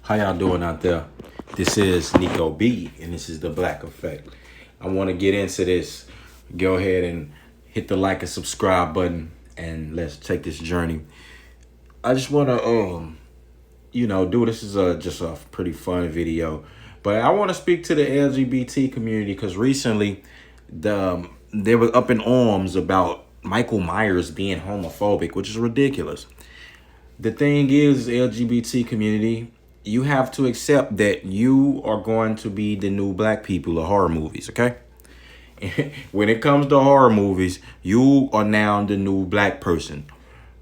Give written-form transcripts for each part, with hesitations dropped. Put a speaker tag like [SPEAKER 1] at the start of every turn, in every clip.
[SPEAKER 1] How y'all doing out there? This is Nico B, and this is the Black Effect. I want to get into this. Go ahead and hit the like and subscribe button, and let's take this journey. I just want to, do this is just a pretty fun video, but I want to speak to the LGBT community because recently, they were up in arms about Michael Myers being homophobic, which is ridiculous. The thing is, LGBT community, you have to accept that you are going to be the new black people of horror movies, okay? When it comes to horror movies, you are now the new black person.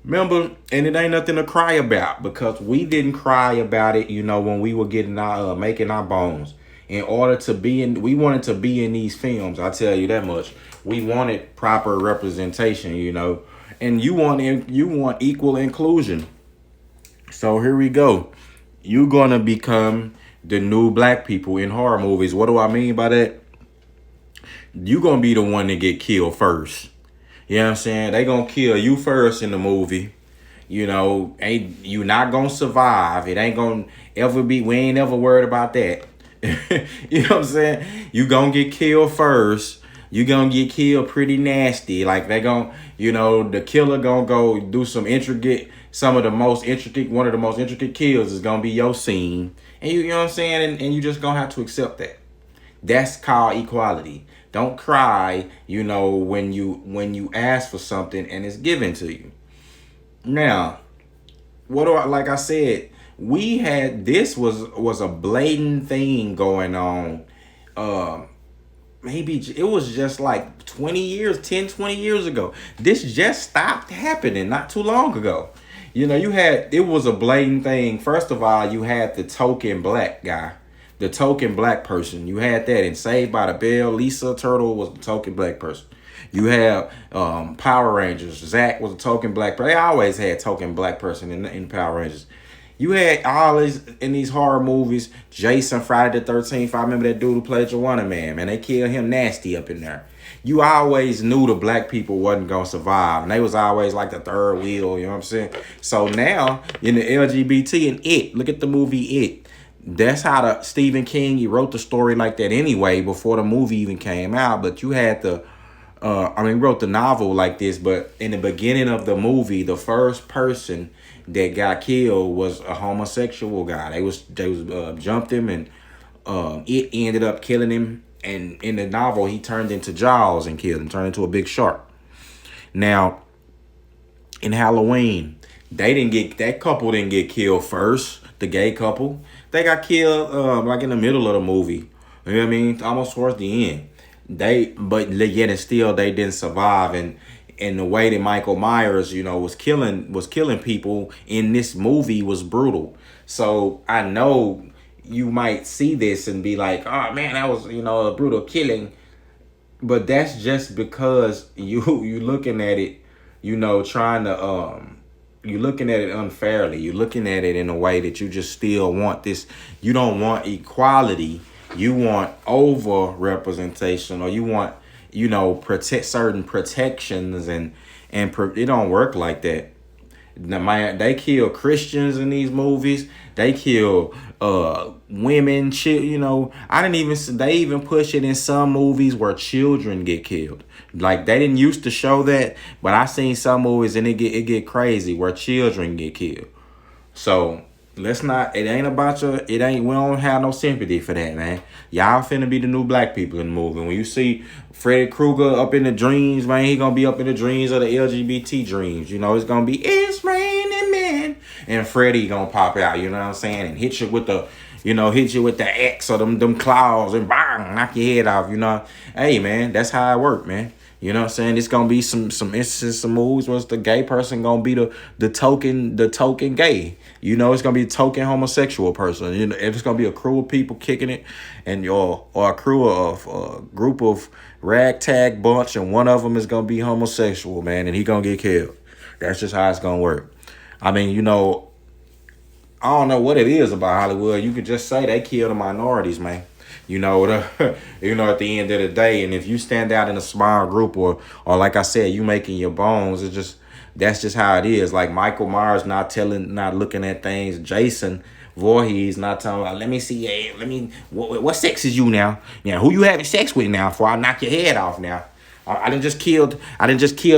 [SPEAKER 1] Remember, and it ain't nothing to cry about because we didn't cry about it, when we were getting our making our bones. In order to be in, we wanted to be in these films. I tell you that much. We wanted proper representation, and you want equal inclusion. So here we go. You're gonna become the new black people in horror movies. What do I mean by that? You gonna be the one that get killed first. You know what I'm saying? They gonna kill you first in the movie. Ain't you not gonna survive. It ain't gonna ever be, we ain't ever worried about that. You know what I'm saying? You gonna get killed first. You gonna get killed pretty nasty. Like they gonna, the killer gonna go do one of the most intricate kills is gonna be your scene. And you know what I'm saying? And you just gonna have to accept that. That's called equality. Don't cry, when you ask for something and it's given to you. Now, like I said, this was a blatant thing going on. Maybe it was just like 20 years ago. This just stopped happening not too long ago. It was a blatant thing. First of all, you had the token black guy, the token black person. You had that in Saved by the Bell. Lisa Turtle was the token black person. You have Power Rangers. Zach was a token black person. They always had token black person in Power Rangers. You had all these in these horror movies. Jason, Friday the 13th. I remember that dude who played Joanna Man. They killed him nasty up in there. You always knew the black people wasn't going to survive. And they was always like the third wheel, you know what I'm saying? So now, in the LGBT and It, look at the movie It. That's how Stephen King, he wrote the story like that anyway before the movie even came out. But you had wrote the novel like this. But in the beginning of the movie, the first person that got killed was a homosexual guy. They jumped him, and it ended up killing him. And in the novel, he turned into Jaws and killed him, turned into a big shark. Now, in Halloween, that couple didn't get killed first. The gay couple, they got killed like in the middle of the movie. You know what I mean? Almost towards the end. But yet and still they didn't survive. And the way that Michael Myers, was killing people in this movie was brutal. So I know you might see this and be like, oh man, that was, a brutal killing. But that's just because you looking at it, trying to, you're looking at it unfairly. You're looking at it in a way that you just still want this. You don't want equality. You want over representation, or you want, protect certain protections, and it don't work like that. They kill Christians in these movies. They kill women. They even push it in some movies where children get killed. Like they didn't used to show that, but I seen some movies and it get crazy where children get killed. So let's not. It ain't about your. It ain't. We don't have no sympathy for that, man. Y'all finna be the new black people in the movie. When you see Freddy Krueger up in the dreams, man, he gonna be up in the dreams of the LGBT dreams. It's gonna be it's raining men, and Freddy gonna pop out. You know what I'm saying? And hit you with the, X or them claws and bang, knock your head off. Hey, man, that's how it work, man. You know what I'm saying? It's gonna be some instances, some moves where the gay person gonna be the token gay. It's gonna be a token homosexual person. It's gonna be a crew of people kicking it, and or a crew of a group of ragtag bunch, and one of them is gonna be homosexual, man, and he gonna get killed. That's just how it's gonna work. I don't know what it is about Hollywood. You could just say they kill the minorities, man. At the end of the day, and if you stand out in a small group, or like I said, you making your bones, it's just That's just how it is. Like Michael Myers not looking at things. Jason Voorhees not telling, like, let me see, hey, what sex is you now? Yeah, who you having sex with now? Before I knock your head off now. I didn't just kill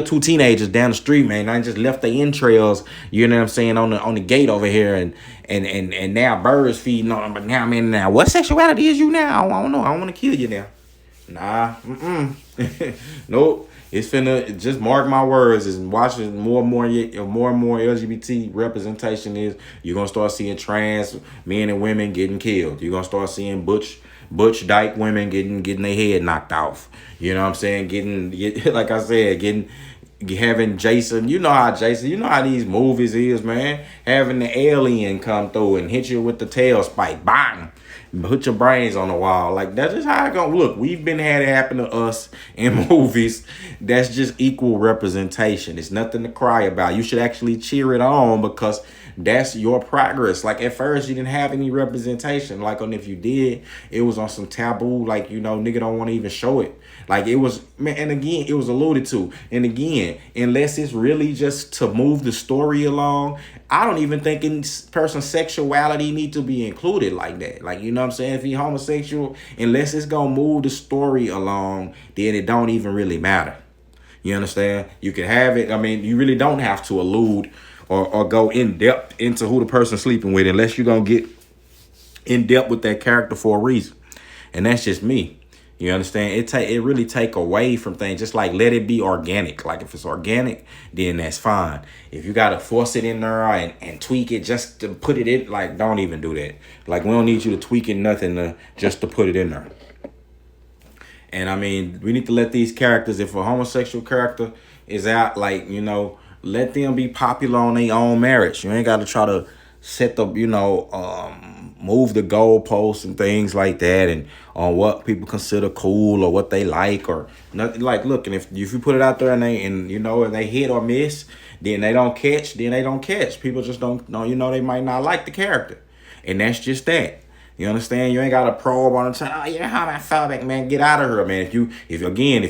[SPEAKER 1] two teenagers down the street, man. I done just left the entrails, you know what I'm saying, on the gate over here, and now birds feeding on them. But now, man, now what sexuality is you now? I don't know. I don't want to kill you now. Nah, nope. It's finna, just mark my words. Is watching more and more LGBT representation is, you're gonna start seeing trans men and women getting killed. You're gonna start seeing butch dyke women getting their head knocked off. You know what I'm saying? Like I said, having Jason. You know how these movies is, man. Having the alien come through and hit you with the tail spike, bang. Put your brains on the wall. Like, that's just how it go. Look, we've had it happen to us in movies. That's just equal representation. It's nothing to cry about. You should actually cheer it on, because that's your progress. Like, at first you didn't have any representation. Like, and if you did, it was on some taboo. Like, nigga don't want to even show it. Like, it was, man, and again, it was alluded to. And again, unless it's really just to move the story along, I don't even think in person's sexuality need to be included like that. Like, you know what I'm saying? If he homosexual, unless it's gonna move the story along, then it don't even really matter. You understand? You can have it. I mean, you really don't have to allude or go in depth into who the person's sleeping with, unless you're gonna get in depth with that character for a reason. And that's just me. You understand? It really take away from things. Just like, let it be organic. Like, if it's organic, then that's fine. If you gotta force it in there and tweak it just to put it in, like, don't even do that. Like, we don't need you to tweak it nothing just to put it in there. And I mean, we need to let these characters, if a homosexual character is out, like, let them be popular on their own marriage. You ain't got to try to set the, move the goalposts and things like that, and on what people consider cool or what they like or nothing. Like, look, and if you put it out there and they hit or miss, then they don't catch. People just don't know. They might not like the character, and that's just that. You understand? You ain't got to probe on the time. Oh, you're homophobic, man. Get out of here, man. If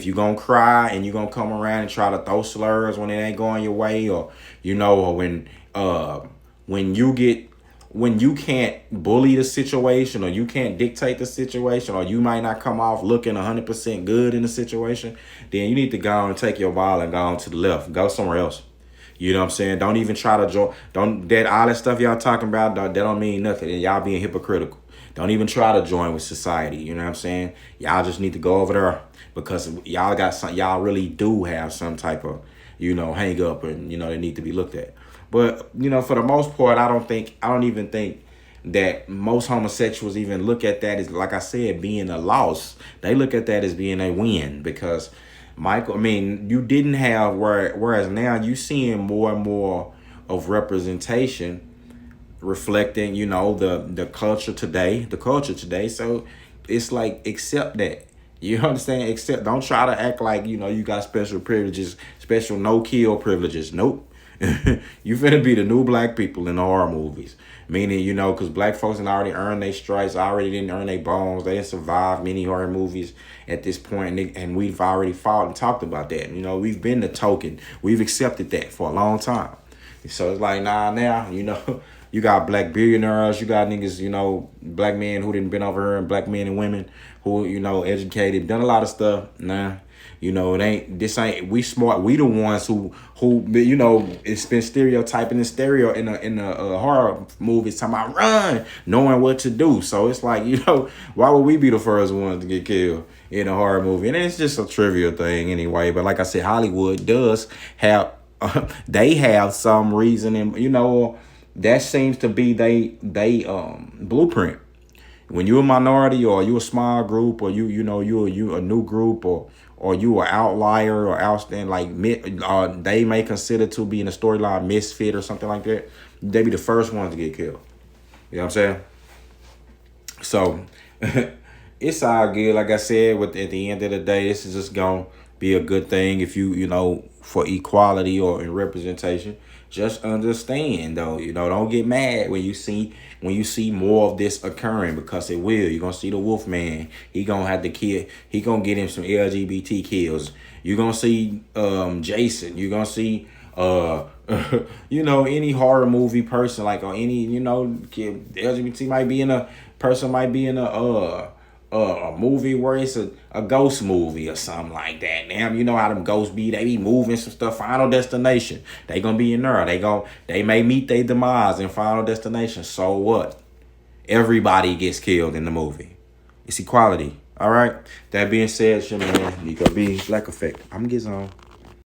[SPEAKER 1] you gonna cry and you gonna come around and try to throw slurs when it ain't going your way, or when you can't bully the situation, or you can't dictate the situation, or you might not come off looking 100% good in the situation, then you need to go on and take your ball and go on to the left. Go somewhere else. You know what I'm saying? Don't even try to join. All that stuff y'all talking about, that don't mean nothing. And y'all being hypocritical. Don't even try to join with society. You know what I'm saying? Y'all just need to go over there, because y'all really do have some type of, hang up, and, they need to be looked at. But, for the most part, I don't even think that most homosexuals even look at that as, like I said, being a loss. They look at that as being a win, because you didn't have, whereas now you seeing more and more of representation reflecting, the culture today. So it's like, accept that. You understand? Don't try to act like, you got special privileges, special no-kill privileges. Nope. You finna be the new black people in the horror movies. Meaning, because black folks had already earned their stripes, already didn't earn their bones. They had survived many horror movies at this point, and we've already fought and talked about that. We've been the token. We've accepted that for a long time. So it's like, nah, now, you got black billionaires, you got niggas, black men who didn't been over here, and black men and women who, educated, done a lot of stuff. Nah. We smart. We the ones who it's been stereotyping in the horror movies, talking about run, knowing what to do. So it's like, why would we be the first ones to get killed in a horror movie? And it's just a trivial thing anyway. But like I said, Hollywood does have, they have some reason, and that seems to be they blueprint. When you're a minority, or you a small group, or you a new group, or you an outlier or outstanding, like they may consider to be in a storyline misfit or something like that, they be the first ones to get killed. You know what I'm saying? So it's all good. Like I said, at the end of the day, this is just gonna be a good thing if you for equality or in representation. Just understand, though, don't get mad when you see more of this occurring, because it will. You're gonna see the Wolfman. He gonna have to kill. He gonna get him some LGBT kills. You're gonna see Jason. You're gonna see uh you know, any horror movie person, like, or any, you know, LGBT might be in a person might be in a movie where it's a ghost movie or something like that. Damn, you know how them ghosts be, they be moving some stuff. Final Destination, they gonna be in there. They may meet their demise in Final Destination. So what? Everybody gets killed in the movie. It's equality. All right. That being said, man, you gonna be Black Effect. I'm Gizon.